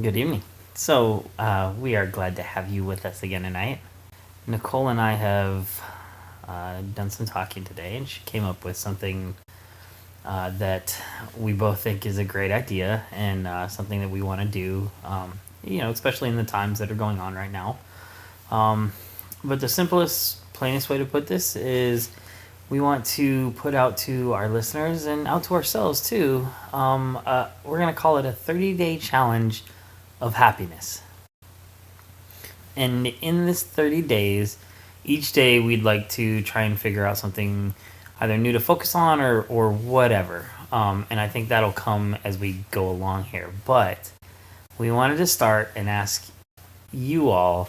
Good evening. We are glad to have you with us again tonight. Nicole and I have done some talking today, and she came up with something that we both think is a great idea and something that we want to do, especially in the times that are going on right now. But the simplest, plainest way to put this is we want to put out to our listeners and out to ourselves too. We're going to call it a 30-day challenge of happiness. And in this 30 days, each day we'd like to try and figure out something either new to focus on or whatever. And I think that'll come as we go along here. But we wanted to start and ask you all,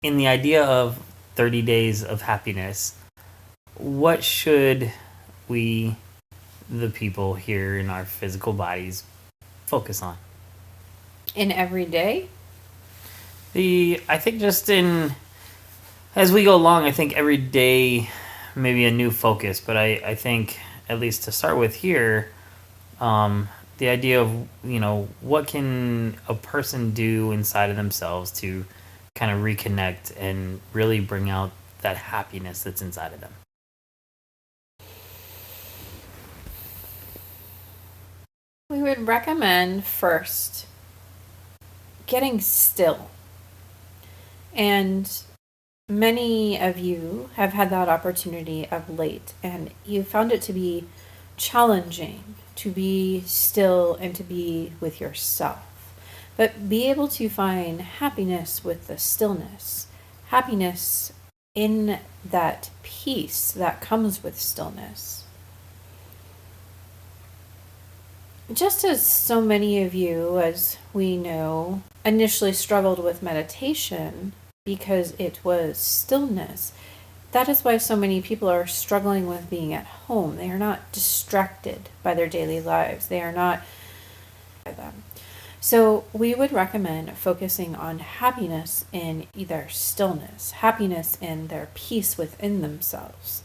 in the idea of 30 days of happiness, what should we, the people here in our physical bodies, focus on? In every day? I think just in as we go along, I think every day maybe a new focus, but I think at least to start with here, the idea of what can a person do inside of themselves to kind of reconnect and really bring out that happiness that's inside of them. We would recommend first getting still. And many of you have had that opportunity of late, and you found it to be challenging to be still and to be with yourself. But be able to find happiness with the stillness, happiness in that peace that comes with stillness. Just as so many of you, as we know, initially struggled with meditation because it was stillness, that is why so many people are struggling with being at home. They are not distracted by their daily lives. They are not by them. So we would recommend focusing on happiness in either stillness, happiness in their peace within themselves.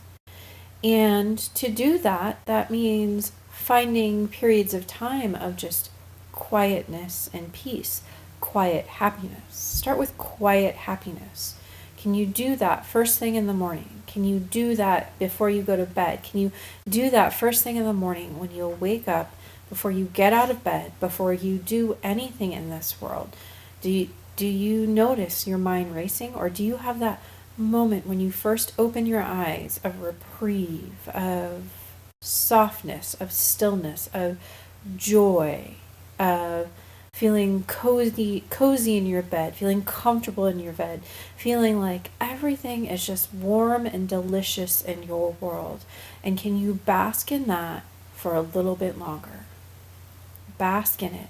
And to do that, that means finding periods of time of just quietness and peace, quiet happiness. Start with quiet happiness. Can you do that first thing in the morning? Can you do that before you go to bed? Can you do that first thing in the morning when you wake up, before you get out of bed, before you do anything in this world? Do you notice your mind racing, or do you have that moment when you first open your eyes of reprieve, of softness, of stillness, of joy, of feeling cozy in your bed, feeling comfortable in your bed, feeling like everything is just warm and delicious in your world? And can you bask in that for a little bit longer? Bask in it,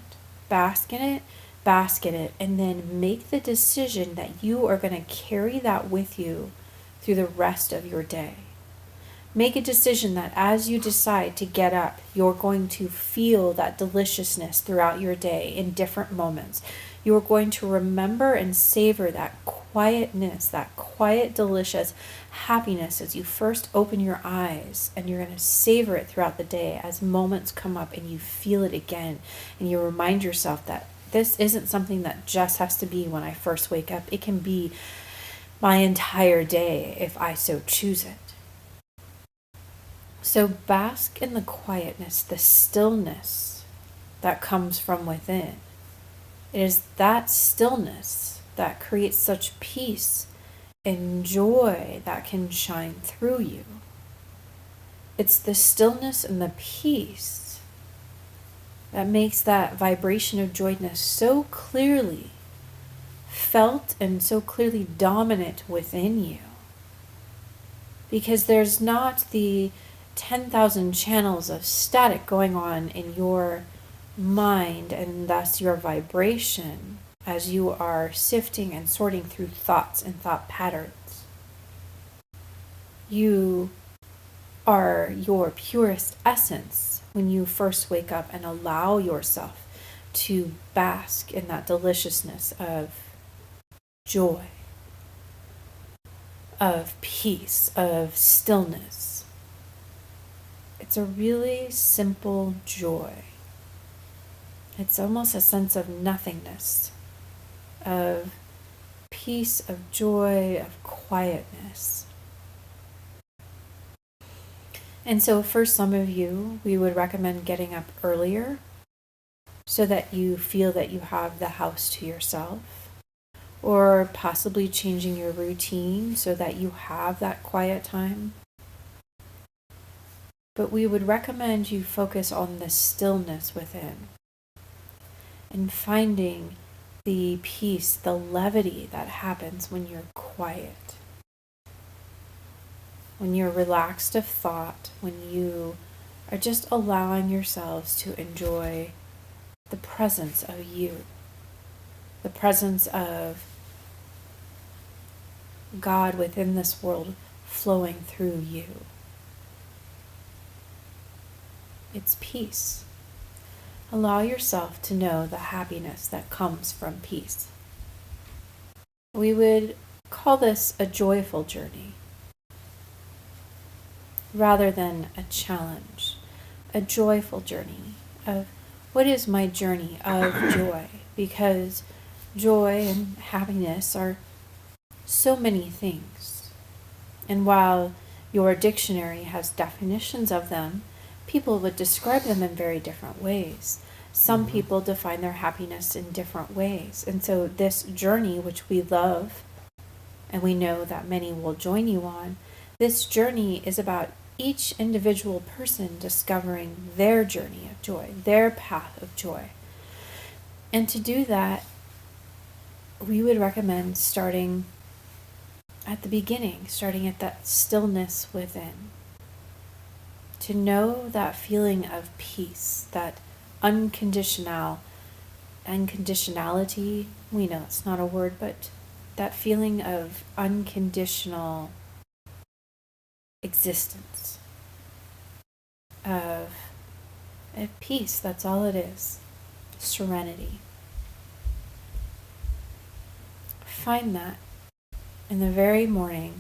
bask in it, bask in it, and then make the decision that you are going to carry that with you through the rest of your day. Make a decision that as you decide to get up, you're going to feel that deliciousness throughout your day in different moments. You're going to remember and savor that quietness, that quiet, delicious happiness as you first open your eyes, and you're going to savor it throughout the day as moments come up and you feel it again, and you remind yourself that this isn't something that just has to be when I first wake up. It can be my entire day if I so choose it. So bask in the quietness, the stillness that comes from within. It is that stillness that creates such peace and joy that can shine through you. It's the stillness and the peace that makes that vibration of joyness so clearly felt and so clearly dominant within you. Because there's not the 10,000 channels of static going on in your mind, and thus your vibration, as you are sifting and sorting through thoughts and thought patterns. You are your purest essence when you first wake up and allow yourself to bask in that deliciousness of joy, of peace, of stillness. It's a really simple joy. It's almost a sense of nothingness, of peace, of joy, of quietness. And so for some of you, we would recommend getting up earlier so that you feel that you have the house to yourself, or possibly changing your routine so that you have that quiet time. But we would recommend you focus on the stillness within and finding the peace, the levity that happens when you're quiet, when you're relaxed of thought, when you are just allowing yourselves to enjoy the presence of you, the presence of God within this world flowing through you. It's peace. Allow yourself to know the happiness that comes from peace. We would call this a joyful journey rather than a challenge, a joyful journey of what is my journey of joy, because joy and happiness are so many things. And while your dictionary has definitions of them, people would describe them in very different ways. Some people define their happiness in different ways. And so this journey, which we love, and we know that many will join you on, this journey is about each individual person discovering their journey of joy, their path of joy. And to do that, we would recommend starting at the beginning, starting at that stillness within. To know that feeling of peace, that unconditionality, we know it's not a word, but that feeling of unconditional existence, of peace, that's all it is, serenity. Find that in the very morning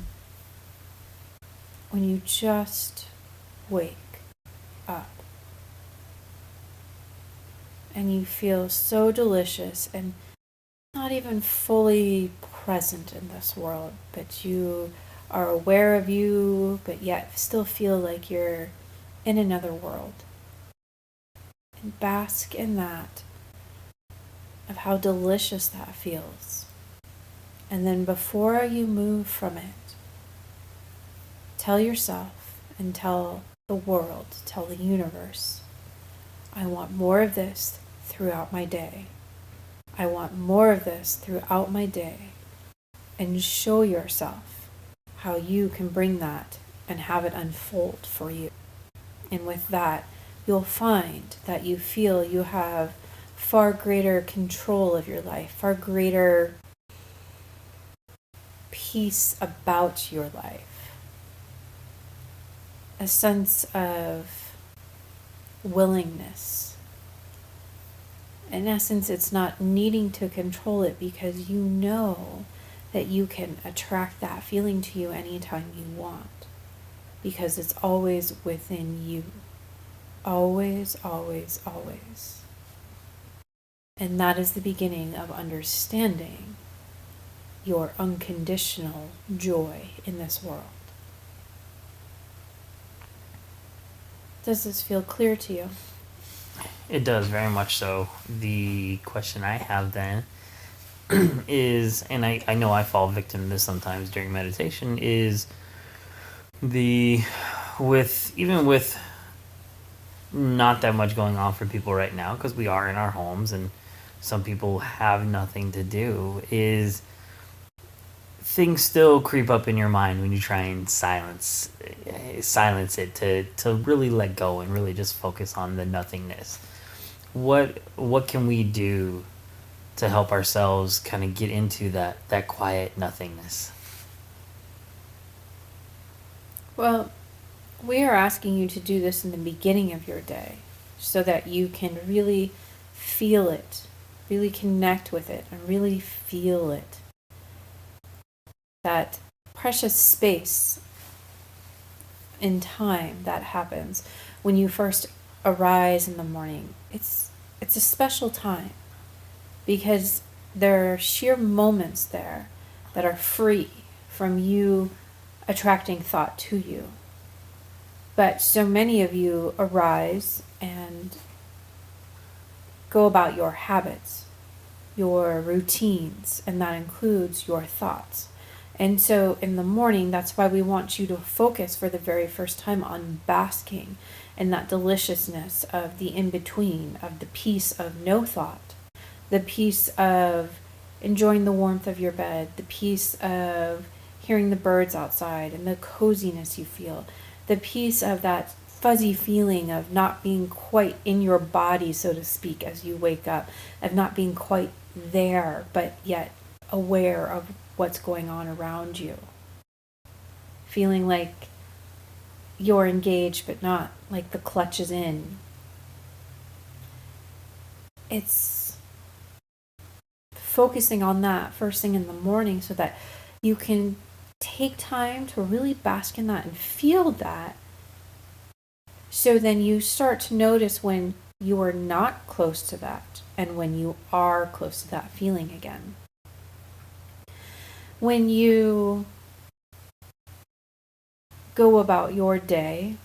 when you just wake up and you feel so delicious and not even fully present in this world, but you are aware of you, but yet still feel like you're in another world. And bask in that, of how delicious that feels. And then before you move from it, tell yourself and tell the world, tell the universe, I want more of this throughout my day. I want more of this throughout my day. And show yourself how you can bring that and have it unfold for you. And with that, you'll find that you feel you have far greater control of your life, far greater peace about your life, a sense of willingness. In essence, it's not needing to control it because you know that you can attract that feeling to you anytime you want, because it's always within you. Always, always, always. And that is the beginning of understanding your unconditional joy in this world. Does this feel clear to you? It does, very much so. The question I have then is, and I know I fall victim to this sometimes during meditation, is even with not that much going on for people right now, because we are in our homes and some people have nothing to do, is things still creep up in your mind when you try and silence it to really let go and really just focus on the nothingness. What can we do to help ourselves kind of get into that quiet nothingness? Well, we are asking you to do this in the beginning of your day so that you can really feel it, really connect with it, and really feel it. That precious space in time that happens when you first arise in the morning. It's it's a special time because there are sheer moments there that are free from you attracting thought to you. But so many of you arise and go about your habits, your routines, and that includes your thoughts. And so in the morning, that's why we want you to focus for the very first time on basking in that deliciousness of the in-between, of the peace of no thought, the peace of enjoying the warmth of your bed, the peace of hearing the birds outside and the coziness you feel, the peace of that fuzzy feeling of not being quite in your body, so to speak, as you wake up, of not being quite there, but yet aware of what's going on around you. Feeling like you're engaged, but not like the clutch is in. It's focusing on that first thing in the morning so that you can take time to really bask in that and feel that. So then you start to notice when you are not close to that and when you are close to that feeling again. When you go about your day,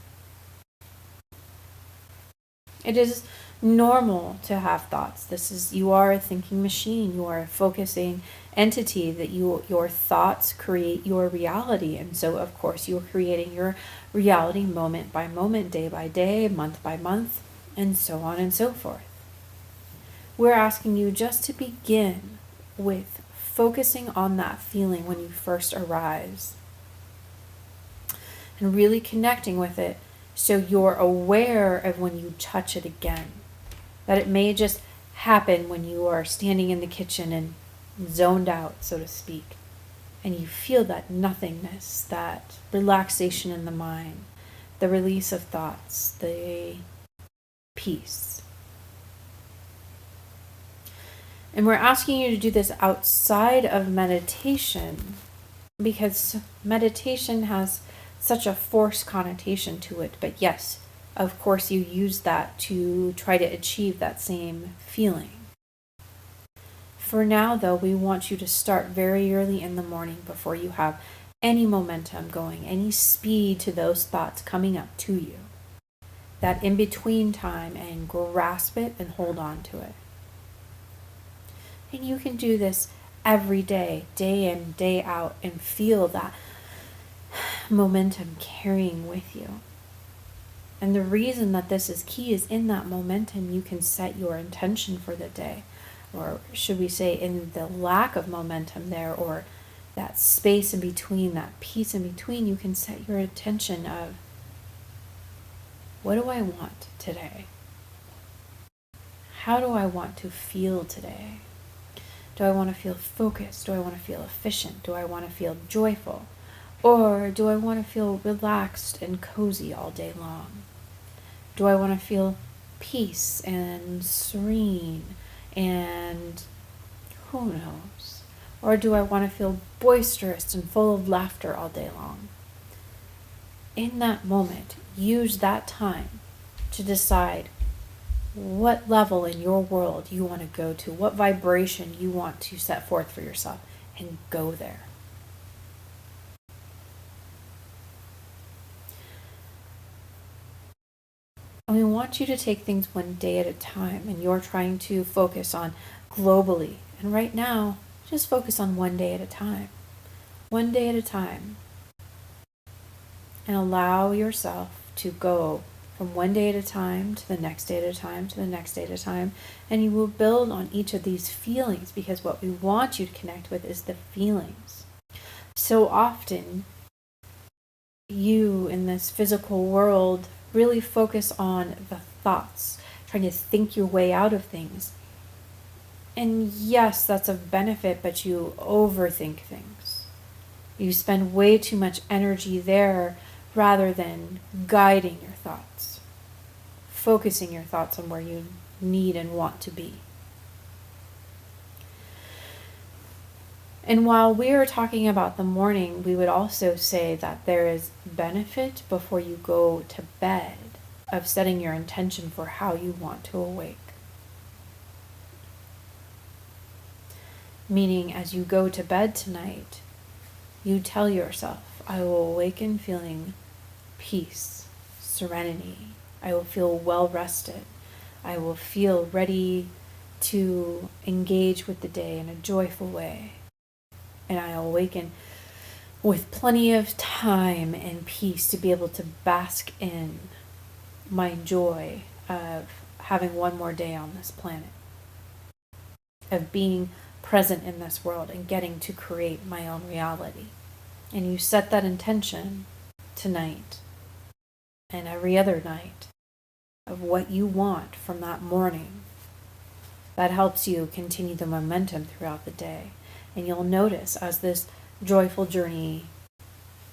it is normal to have thoughts. You are a thinking machine. You are a focusing entity that your thoughts create your reality. And so of course you're creating your reality moment by moment, day by day, month by month, and so on and so forth. We're asking you just to begin with focusing on that feeling when you first arise and really connecting with it so you're aware of when you touch it again. That it may just happen when you are standing in the kitchen and zoned out, so to speak, and you feel that nothingness, that relaxation in the mind, the release of thoughts, the peace. And we're asking you to do this outside of meditation because meditation has such a forced connotation to it. But yes, of course you use that to try to achieve that same feeling. For now, though, we want you to start very early in the morning before you have any momentum going, any speed to those thoughts coming up to you. That in-between time, and grasp it and hold on to it. And you can do this every day, day in, day out, and feel that momentum carrying with you. And the reason that this is key is in that momentum you can set your intention for the day. Or should we say in the lack of momentum there, or that space in between, that peace in between, you can set your intention of, what do I want today? How do I want to feel today? Do I want to feel focused? Do I want to feel efficient? Do I want to feel joyful? Or do I want to feel relaxed and cozy all day long? Do I want to feel peace and serene and who knows? Or do I want to feel boisterous and full of laughter all day long? In that moment, use that time to decide what level in your world you want to go to, what vibration you want to set forth for yourself, and go there. And we want you to take things one day at a time, and you're trying to focus on globally. And right now, just focus on one day at a time. One day at a time. And allow yourself to go from one day at a time to the next day at a time to the next day at a time. And you will build on each of these feelings, because what we want you to connect with is the feelings. So often, you in this physical world really focus on the thoughts, trying to think your way out of things. And yes, that's of benefit, but you overthink things. You spend way too much energy there rather than guiding your thoughts, focusing your thoughts on where you need and want to be. And while we are talking about the morning, we would also say that there is benefit before you go to bed of setting your intention for how you want to awake. Meaning, as you go to bed tonight, you tell yourself, I will awaken feeling peace, serenity. I will feel well rested. I will feel ready to engage with the day in a joyful way. And I will awaken with plenty of time and peace to be able to bask in my joy of having one more day on this planet, of being present in this world and getting to create my own reality. And you set that intention tonight and every other night of what you want from that morning. That helps you continue the momentum throughout the day. And you'll notice as this joyful journey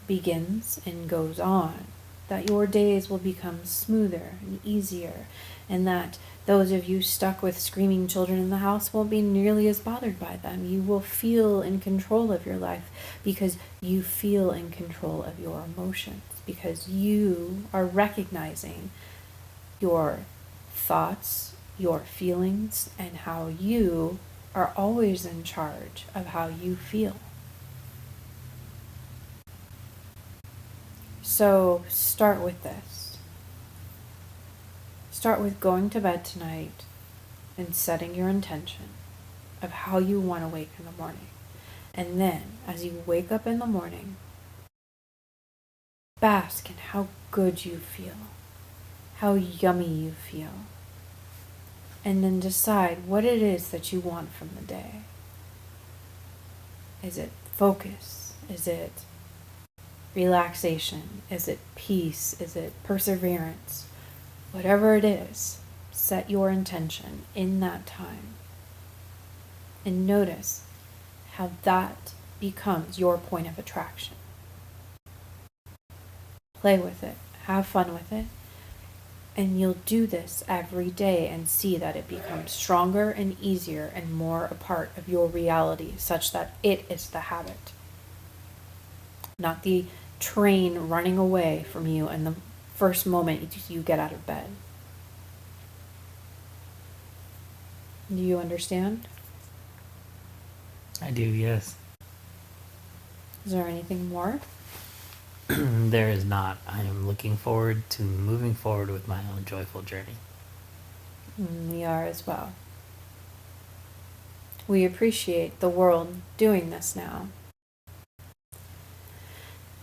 begins and goes on, that your days will become smoother and easier, and that those of you stuck with screaming children in the house won't be nearly as bothered by them. You will feel in control of your life because you feel in control of your emotions, because you are recognizing your thoughts, your feelings, and how you are always in charge of how you feel. So start with this. Start with going to bed tonight and setting your intention of how you want to wake in the morning. And then, as you wake up in the morning, bask in how good you feel, how yummy you feel. And then decide what it is that you want from the day. Is it focus? Is it relaxation? Is it peace? Is it perseverance? Whatever it is, set your intention in that time. And notice how that becomes your point of attraction. Play with it. Have fun with it. And you'll do this every day and see that it becomes stronger and easier and more a part of your reality, such that it is the habit, not the train running away from you in the first moment you get out of bed. Do you understand? I do, yes. Is there anything more? There is not. I am looking forward to moving forward with my own joyful journey. We are as well. We appreciate the world doing this now.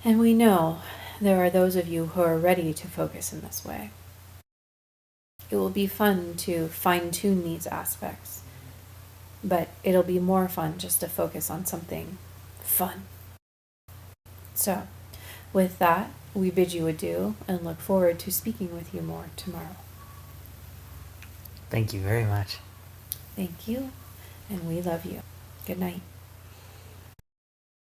And we know there are those of you who are ready to focus in this way. It will be fun to fine-tune these aspects, but it'll be more fun just to focus on something fun. So, with that, we bid you adieu and look forward to speaking with you more tomorrow. Thank you very much. Thank you, and we love you. Good night.